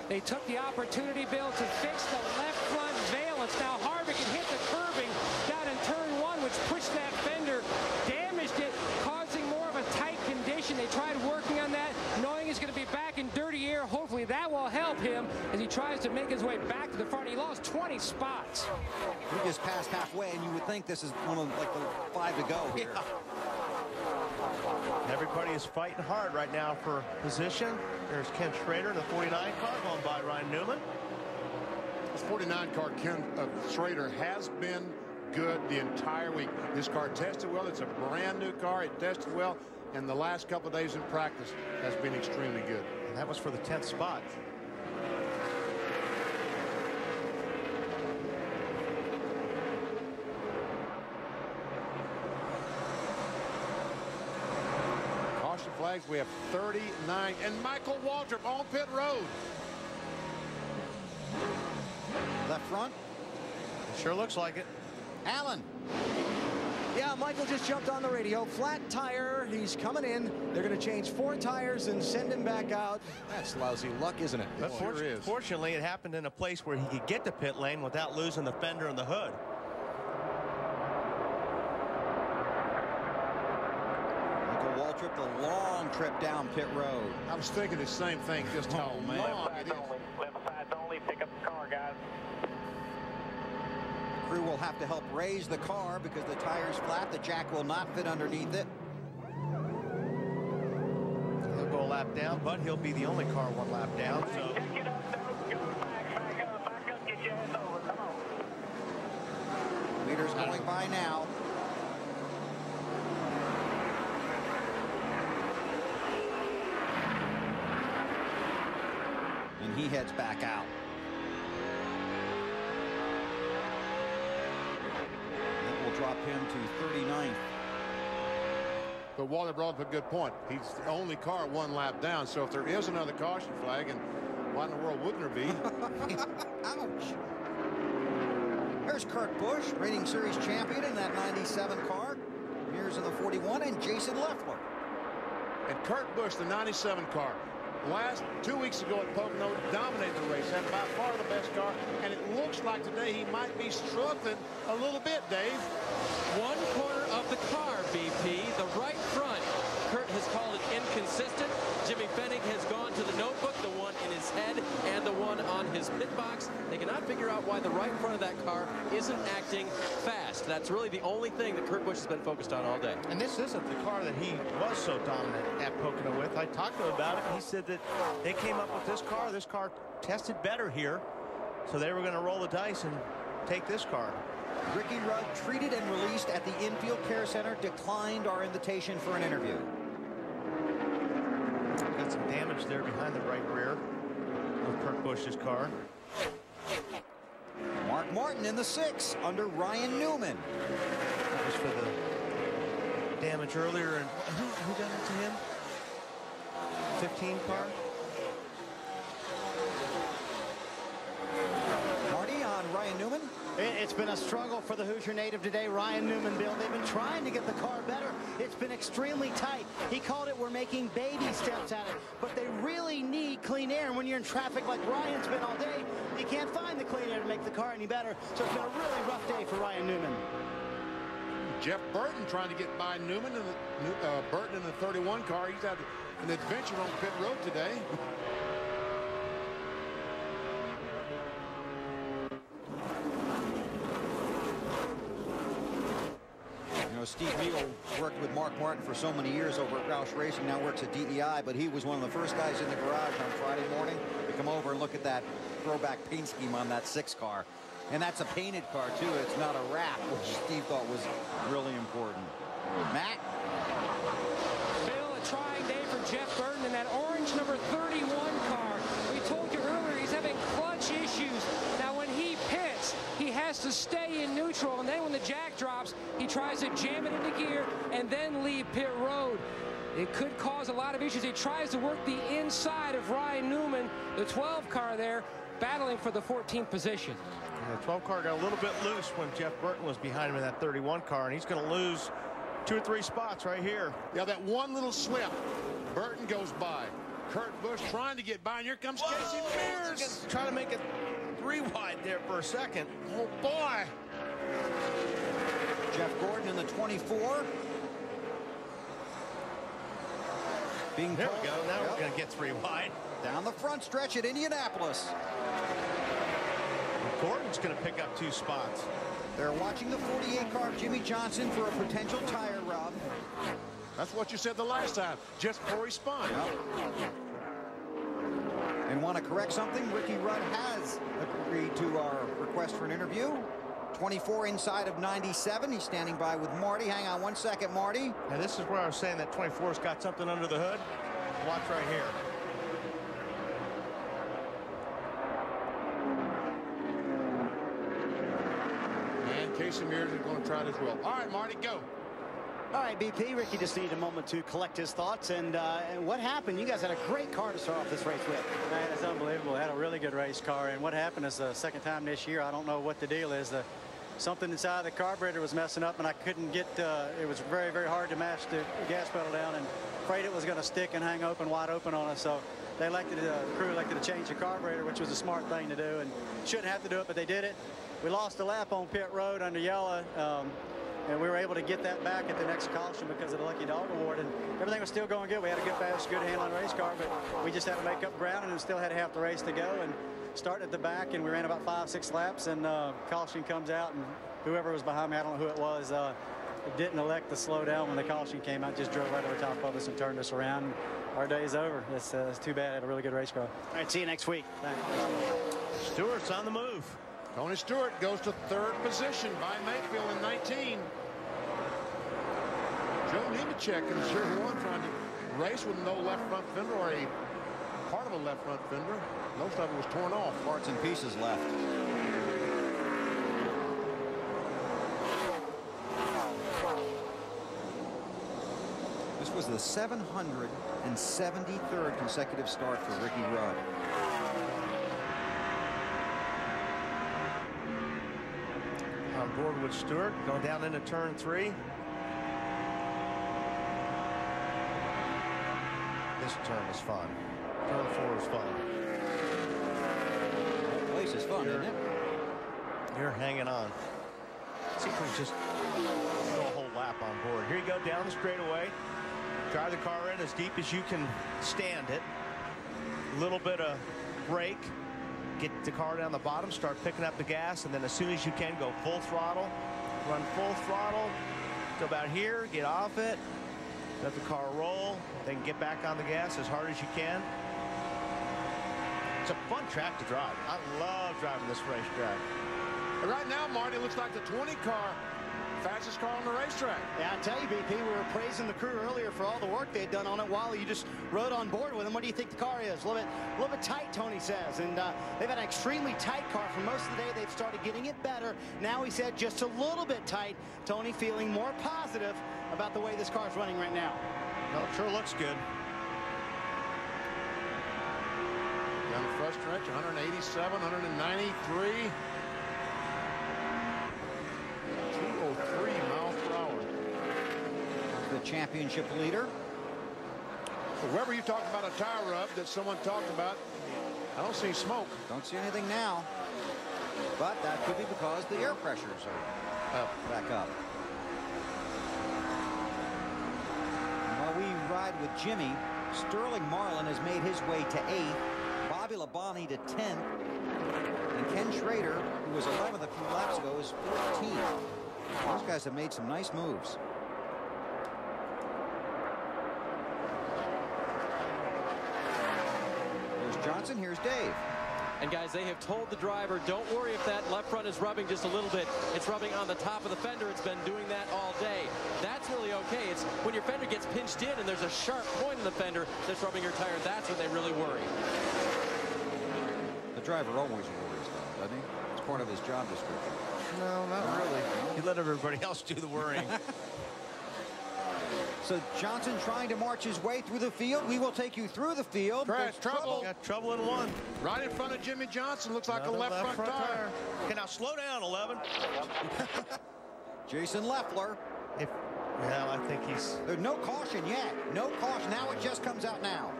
They took the opportunity, Bill, to fix the left front valence. Now Harvick can hit the curbing down in turn 1, which pushed that fender, damaged it, causing more of a tight condition. They tried working on that, knowing he's going to be back in dirty air. Hopefully that will help him as he tries to make his way back to the front. He lost 20 spots. He just passed halfway, and you would think this is one of like the 5 to go here. Yeah. Everybody is fighting hard right now for position. There's Ken Schrader in the 49 car going by Ryan Newman. This 49 car, Ken Schrader, has been good the entire week. This car tested well. It's a brand new car. It tested well. And the last couple of days in practice has been extremely good. And that was for the 10th spot. Caution flags. We have 39. And Michael Waltrip on pit road. Left front. It sure looks like it. Allen. Yeah, Michael just jumped on the radio. Flat tire. He's coming in. They're going to change 4 tires and send him back out. That's lousy luck, isn't it? But fortunately, it happened in a place where he could get to pit lane without losing the fender and the hood. Michael Waltrip, the long trip down pit road. I was thinking the same thing, just how long it is. Left side only. Pick up the car, guys. Crew will have to help raise the car because the tire's flat. The jack will not fit underneath it. He'll go a lap down, but he'll be the only car 1 lap down. So Get up, go back up, get your ass over. Come on. Leader's going by now. And he heads back out. Drop him to 39th. But Walter brought up a good point. He's the only car 1 lap down. So if there is another caution flag, and why in the world wouldn't there be? Ouch. There's Kurt Busch, reigning series champion in that 97 car. Here's in the 41, and Jason Leffler. And Kurt Busch, the 97 car, last 2 weeks ago at Pocono, dominated the race, had by far the best car, and it looks like today he might be struggling a little bit, Dave. 1 corner of the car, BP, the right front. Kurt has called it inconsistent. Jimmy Fennig has gone to the notebook, the one in his head and the one on his pit box. They cannot figure out why the right front of that car isn't acting fast. That's really the only thing that Kurt Busch has been focused on all day. And this isn't the car that he was so dominant at Pocono with. I talked to him about it, and he said that they came up with this car. This car tested better here, so they were going to roll the dice and take this car. Ricky Rudd, treated and released at the Infield Care Center, declined our invitation for an interview. Got some damage there behind the right rear of Kurt Busch's car. Mark Martin in the 6 under Ryan Newman. That was for the damage earlier. And who done it to him? 15 car. Marty on Ryan Newman. It's been a struggle for the Hoosier native today, Ryan Newman, Bill. They've been trying to get the car better. It's been extremely tight. He called it, we're making baby steps at it. But they really need clean air. And when you're in traffic like Ryan's been all day, you can't find the clean air to make the car any better. So it's been a really rough day for Ryan Newman. Jeff Burton trying to get by Newman, and Burton in the 31 car. He's had an adventure on pit road today. Steve Neal worked with Mark Martin for so many years over at Roush Racing, now works at DEI, but he was one of the first guys in the garage on Friday morning to come over and look at that throwback paint scheme on that 6 car. And that's a painted car, too. It's not a wrap, which Steve thought was really important. Matt? Bill, a trying day for Jeff Burton in that orange number 31 car. We told you earlier he's having clutch issues. Now, when he pits, he has to stay in neutral, and then when the jack drops, he tries to jam it into gear and then leave pit road. It could cause a lot of issues. He tries to work the inside of Ryan Newman, the 12 car there, battling for the 14th position. And the 12 car got a little bit loose when Jeff Burton was behind him in that 31 car, and he's going to lose 2 or 3 spots right here. Yeah, that one little slip, Burton goes by. Kurt Busch trying to get by, and here comes Casey Mears. Trying to make it 3 wide there for a second. Oh, boy. Jeff Gordon in the 24. There we go. Now we're going to get 3 wide. Down the front stretch at Indianapolis. Gordon's going to pick up 2 spots. They're watching the 48 car of Jimmy Johnson for a potential tire rub. That's what you said the last time, just before he spun. And want to correct something, Ricky Rudd has agreed to our request for an interview. 24 inside of 97. He's standing by with Marty. Hang on 1 second, Marty. And this is where I was saying that 24's got something under the hood. Watch right here. And Casey Mears is going to try it as well. All right, Marty, go. All right, BP. Ricky just needed a moment to collect his thoughts. And what happened? You guys had a great car to start off this race with. Man, it's unbelievable. They had a really good race car. And what happened is the second time this year, I don't know what the deal is. Something inside the carburetor was messing up, and I couldn't get, it was very, very hard to mash the gas pedal down, and afraid it was going to stick and hang open, wide open on us. So they elected, the crew elected to change the carburetor, which was a smart thing to do, and shouldn't have to do it, but they did it. We lost a lap on pit road under yellow, and we were able to get that back at the next caution because of the Lucky Dog Award, and everything was still going good. We had a good, fast, good handling race car, but we just had to make up ground, and we still had half the race to go. And started at the back, and we ran about 5-6 laps, and caution comes out, and whoever was behind me, I don't know who it was, didn't elect to slow down when the caution came out, just drove right over top of us and turned us around. Our day's over. It's too bad. I had a really good race car. All right, see you next week. Thanks. Stewart's on the move. Tony Stewart goes to 3rd position by Mayfield in 19. Joe Nemechek in Series 1 trying to race with no left front fender, or a part of a left front fender. Most of it was torn off. Parts and pieces left. This was the 773rd consecutive start for Ricky Rudd. On board with Stewart, going down into turn 3. This turn is fun. Turn 4 is fun. That place is fun, isn't it? You're hanging on. See if we just go a whole lap on board. Here you go down the straightaway. Drive the car in as deep as you can stand it. A little bit of brake. Get the car down the bottom, start picking up the gas, and then as soon as you can, go full throttle. Run full throttle to about here, get off it, let the car roll, then get back on the gas as hard as you can. It's a fun track to drive. I love driving this racetrack. Right now, Marty, it looks like the 20 car, fastest car on the racetrack. Yeah, I tell you, BP, we were praising the crew earlier for all the work they had done on it. While you just rode on board with them, what do you think the car is? A little bit tight, Tony says. And they've had an extremely tight car for most of the day. They've started getting it better. Now he said just a little bit tight. Tony feeling more positive about the way this car is running right now. Well, it sure looks good. Down the front stretch, 187, 193. 203 miles per hour. The championship leader. So Weber, you talked about a tire rub that someone talked about. I don't see smoke. Don't see anything now. But that could be because the air pressures are back up. And while we ride with Jimmy, Sterling Marlin has made his way to 8th. Bobby Labonte to 10th. And Ken Schrader, who was 11th a few laps ago, is 14th. Those guys have made some nice moves. There's Johnson. Here's Dave. And guys, they have told the driver, don't worry if that left front is rubbing just a little bit. It's rubbing on the top of the fender. It's been doing that all day. That's really okay. It's when your fender gets pinched in and there's a sharp point in the fender that's rubbing your tire. That's when they really worry. The driver always worries, though, doesn't he? It's part of his job description. No, not really. You let everybody else do the worrying. So Johnson trying to march his way through the field. We will take you through the field. Crash, trouble. Got trouble in 1. Right in front of Jimmy Johnson. Looks like Another a left front tire. Okay, now slow down, 11. Jason Leffler. Well, I think he's... There's no caution yet. No caution. Now it just comes out now.